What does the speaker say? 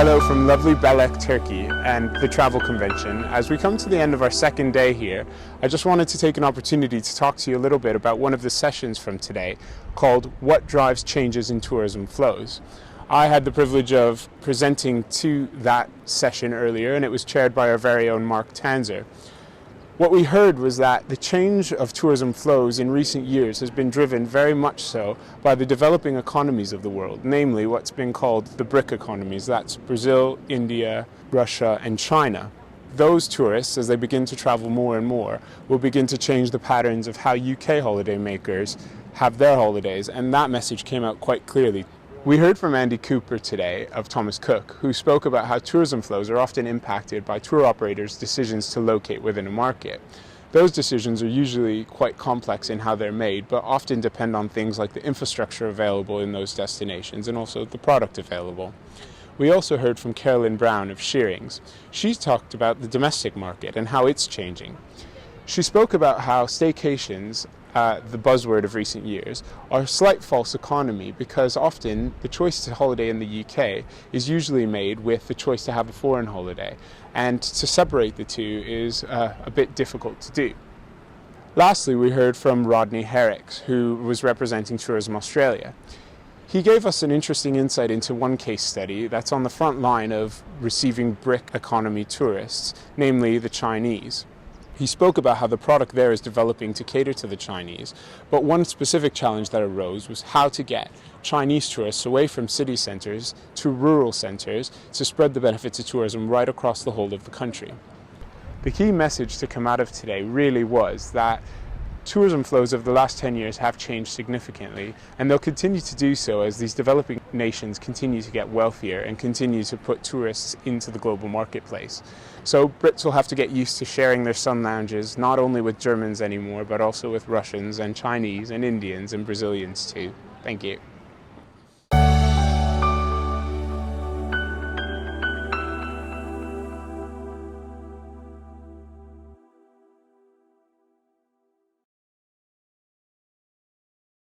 Hello from lovely Belek, Turkey and the Travel Convention. As we come to the end of our second day here, I just wanted to take an opportunity to talk to you a little bit about one of the sessions from today called What Drives Changes in Tourism Flows. I had the privilege of presenting to that session earlier, and it was chaired by our very own Mark Tanzer. What we heard was that the change of tourism flows in recent years has been driven very much so by the developing economies of the world, namely what's been called the BRIC economies. That's Brazil, India, Russia, and China. Those tourists, as they begin to travel more and more, will begin to change the patterns of how UK holidaymakers have their holidays, and that message came out quite clearly. We heard from Andy Cooper today of Thomas Cook, who spoke about how tourism flows are often impacted by tour operators' decisions to locate within a market. Those decisions are usually quite complex in how they're made, but often depend on things like the infrastructure available in those destinations and also the product available. We also heard from Carolyn Brown of Shearings. She talked about the domestic market and how it's changing. She spoke about how staycations, the buzzword of recent years, are a slight false economy because often the choice to holiday in the UK is usually made with the choice to have a foreign holiday, and to separate the two is a bit difficult to do. Lastly, we heard from Rodney Herricks, who was representing Tourism Australia. He gave us an interesting insight into one case study that's on the front line of receiving BRIC economy tourists, namely the Chinese. He spoke about how the product there is developing to cater to the Chinese, but one specific challenge that arose was how to get Chinese tourists away from city centres to rural centres to spread the benefits of tourism right across the whole of the country. The key message to come out of today really was that tourism flows over the last 10 years have changed significantly, and they'll continue to do so as these developing nations continue to get wealthier and continue to put tourists into the global marketplace. So Brits will have to get used to sharing their sun lounges, not only with Germans anymore, but also with Russians and Chinese and Indians and Brazilians too. Thank you.